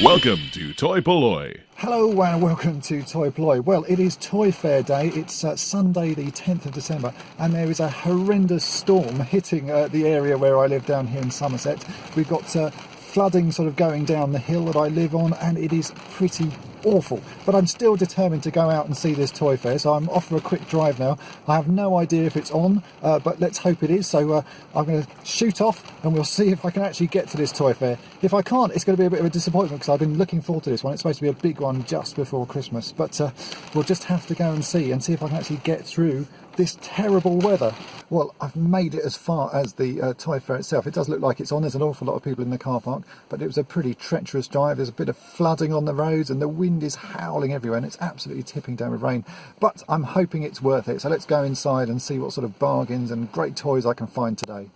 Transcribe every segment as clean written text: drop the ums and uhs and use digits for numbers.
Welcome to Toy Polloi. Hello and welcome to Toy Polloi. Well, it is Toy Fair Day. It's Sunday the 10th of December and there is a horrendous storm hitting the area where I live down here in Somerset. We've got flooding sort of going down the hill that I live on and it is pretty awful. But I'm still determined to go out and see this toy fair, so I'm off for a quick drive now. I have no idea if it's on, but let's hope it is. So I'm going to shoot off and we'll see if I can actually get to this toy fair. If I can't, it's going to be a bit of a disappointment because I've been looking forward to this one. It's supposed to be a big one just before Christmas, but we'll just have to go and see if I can actually get through this terrible weather. Well, I've made it as far as the toy fair itself. It does look like it's on. There's an awful lot of people in the car park, but it was a pretty treacherous drive. There's a bit of flooding on the roads and the wind is howling everywhere and it's absolutely tipping down with rain, but I'm hoping it's worth it. So let's go inside and see what sort of bargains and great toys I can find today.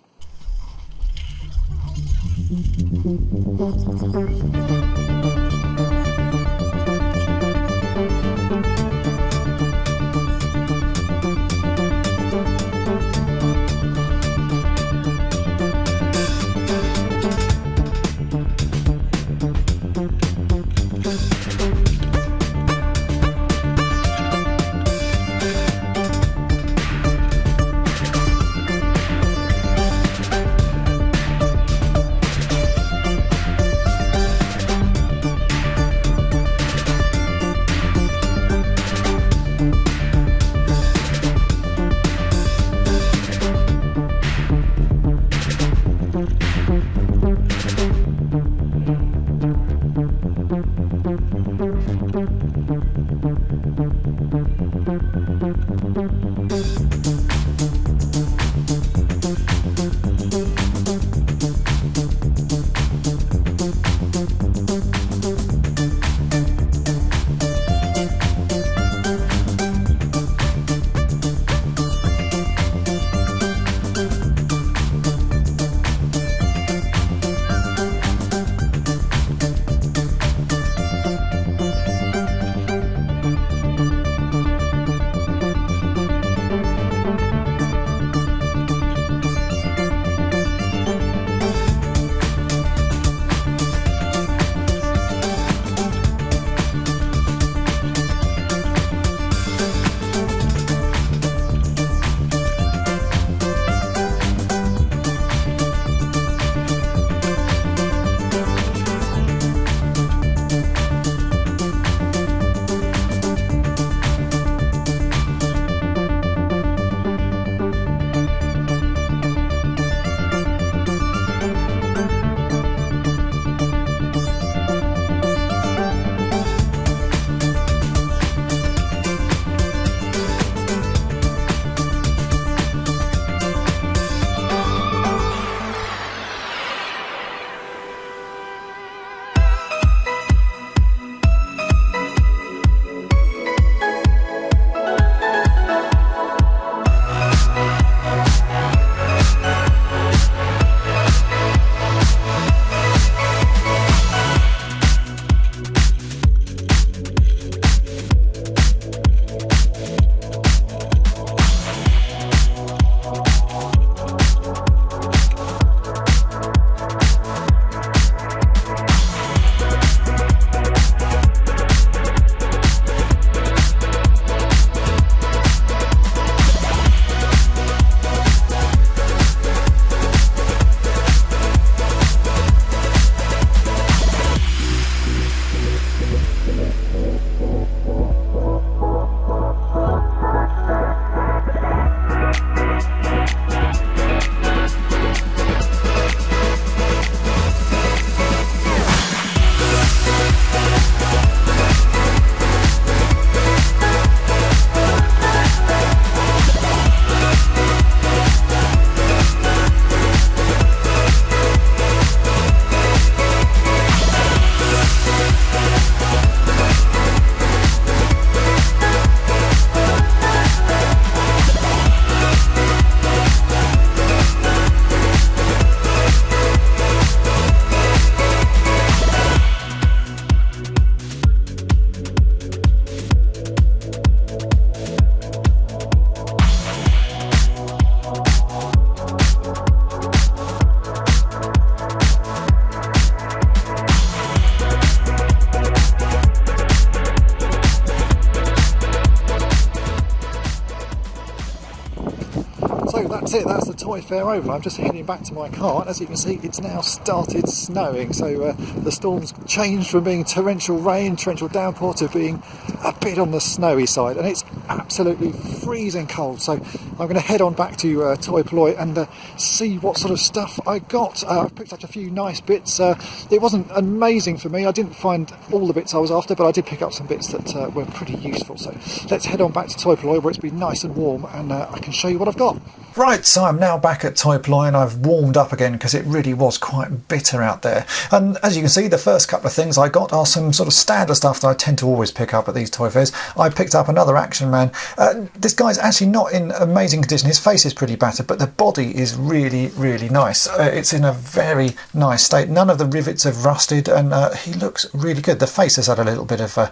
Toy Fair Oval. I'm just heading back to my car, and as you can see, it's now started snowing. So the storm's changed from being torrential rain, torrential downpour, to being a bit on the snowy side, and it's absolutely freezing cold. So I'm going to head on back to Toy Polloi and see what sort of stuff I got. I've picked up a few nice bits. It wasn't amazing for me. I didn't find all the bits I was after, but I did pick up some bits that were pretty useful. So let's head on back to Toy Polloi, where it's been nice and warm, and I can show you what I've got. Right, so I'm now back at Toy Polloi, and I've warmed up again because it really was quite bitter out there. And as you can see, the first couple of things I got are some sort of standard stuff that I tend to always pick up at these toy fairs. I picked up another Action Man. This guy's actually not in amazing condition. His face is pretty battered, but the body is really, really nice. It's in a very nice state. None of the rivets have rusted, and he looks really good. The face has had a little bit of a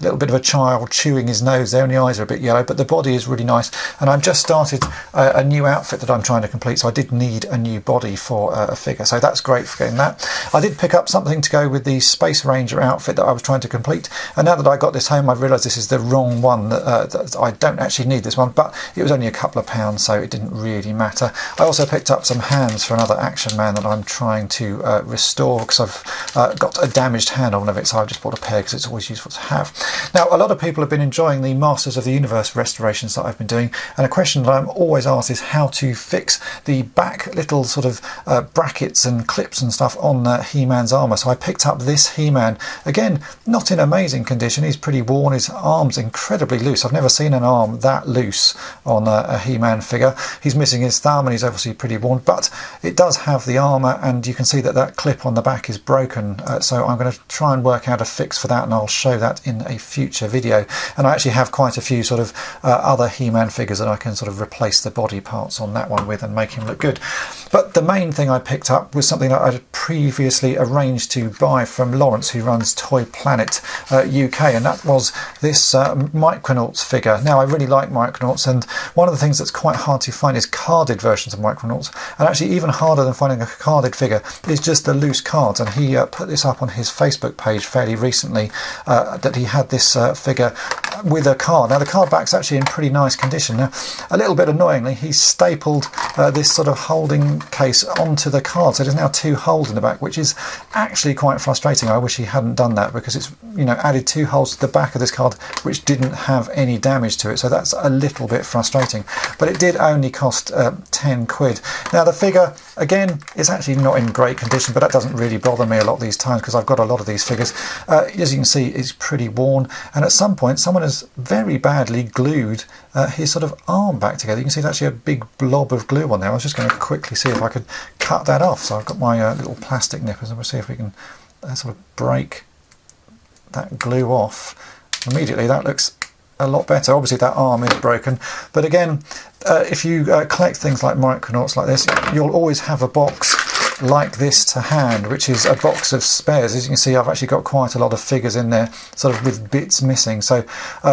little bit of a child chewing his nose there, and the eyes are a bit yellow, but the body is really nice. And I've just started a new outfit that I'm trying to complete, so I did need a new body for a figure, so that's great for getting that. I did pick up something to go with the Space Ranger outfit that I was trying to complete, and now that I got this home, I've realised this is the wrong one. That I don't actually need this one, but it was only a couple of pounds, so it didn't really matter. I also picked up some hands for another Action Man that I'm trying to restore, because I've got a damaged hand on one of it, so I've just bought a pair because it's always useful to have. Now, a lot of people have been enjoying the Masters of the Universe restorations that I've been doing, and a question that I'm always asked is how to fix the back little sort of brackets and clips and stuff on He-Man's armour. So I picked up this He-Man, again not in amazing condition. He's pretty worn, his arm's incredibly loose. I've never seen an arm that loose on a He-Man figure. He's missing his thumb, and he's obviously pretty worn, but it does have the armour, and you can see that that clip on the back is broken. So I'm going to try and work out a fix for that, and I'll show that in a future video. And I actually have quite a few sort of other He-Man figures that I can sort of replace the body parts on that one with and make him look good. But the main thing I picked up was something that I'd previously arranged to buy from Lawrence, who runs Toy Planet UK, and that was this Micronauts figure. Now, I really like Micronauts, and one of the things that's quite hard to find is carded versions of Micronauts, and actually even harder than finding a carded figure is just the loose cards. And he put this up on his Facebook page fairly recently, that he had this figure with a card. Now, the card back's actually in pretty nice condition. Now, a little bit annoyingly, he's stapled this sort of holding case onto the card, so there's now two holes in the back, which is actually quite frustrating. I wish he hadn't done that, because it's, you know, added two holes to the back of this card which didn't have any damage to it, so that's a little bit frustrating. But it did only cost 10 quid. Now, the figure again is actually not in great condition, but that doesn't really bother me a lot these times because I've got a lot of these figures. As you can see, it's pretty worn, and at some point someone has very badly glued his sort of arm back together. You can see there's actually a big blob of glue on there. I was just going to quickly see if I could cut that off. So I've got my little plastic nippers, and we'll see if we can sort of break that glue off. Immediately that looks a lot better. Obviously that arm is broken, but again, if you collect things like Micronauts like this, you'll always have a box like this to hand, which is a box of spares. As you can see, I've actually got quite a lot of figures in there, sort of with bits missing, so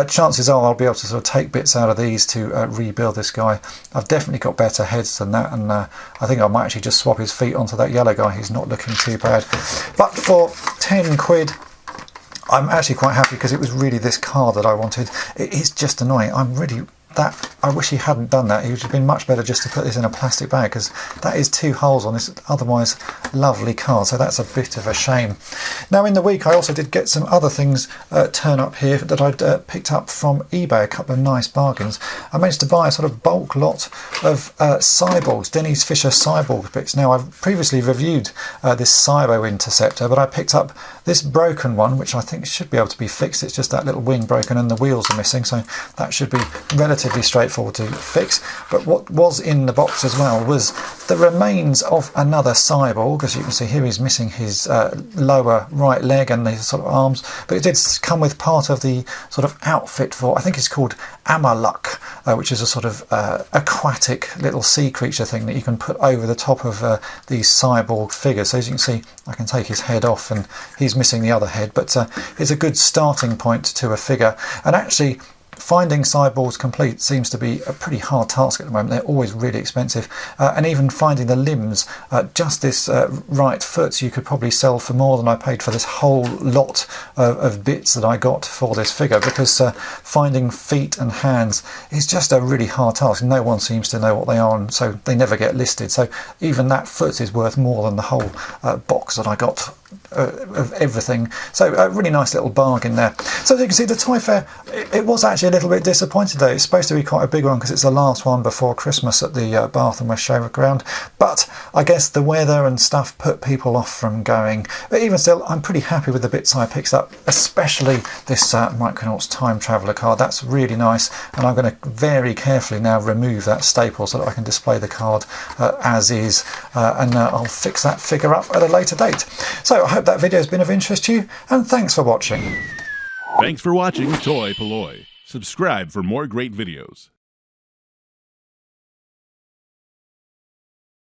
chances are I'll be able to sort of take bits out of these to rebuild this guy. I've definitely got better heads than that, and I think I might actually just swap his feet onto that yellow guy. He's not looking too bad. But for 10 quid I'm actually quite happy, because it was really this card that I wanted. It is just annoying. I wish he hadn't done that. It would have been much better just to put this in a plastic bag, because that is two holes on this otherwise lovely card, so that's a bit of a shame. Now, in the week I also did get some other things turn up here that I'd picked up from eBay, a couple of nice bargains. I managed to buy a sort of bulk lot of cyborgs, Denny's Fisher cyborg bits. Now, I've previously reviewed this Cybo Interceptor, but I picked up this broken one, which I think should be able to be fixed. It's just that little wing broken and the wheels are missing, so that should be relatively straightforward to fix. But what was in the box as well was the remains of another cyborg. As you can see here, he's missing his lower right leg and the sort of arms, but it did come with part of the sort of outfit for, I think it's called Amaluk, which is a sort of aquatic little sea creature thing that you can put over the top of these cyborg figures. So as you can see, I can take his head off, and he's missing the other head, but it's a good starting point to a figure. And actually, Finding sideboards complete seems to be a pretty hard task at the moment. They're always really expensive, and even finding the limbs, just this right foot, you could probably sell for more than I paid for this whole lot of bits that I got for this figure, because finding feet and hands is just a really hard task. No one seems to know what they are, and so they never get listed. So even that foot is worth more than the whole box that I got of everything. So a really nice little bargain there. So as you can see, the Toy Fair, it was actually a little bit disappointed though. It's supposed to be quite a big one because it's the last one before Christmas at the Bath and West Showground, but I guess the weather and stuff put people off from going. But even still, I'm pretty happy with the bits I picked up, especially this Micronauts Time Traveller card. That's really nice, and I'm going to very carefully now remove that staple so that I can display the card as is, and I'll fix that figure up at a later date. So I hope that video has been of interest to you, and thanks for watching. Thanks for watching Toy Polloi. Subscribe for more great videos.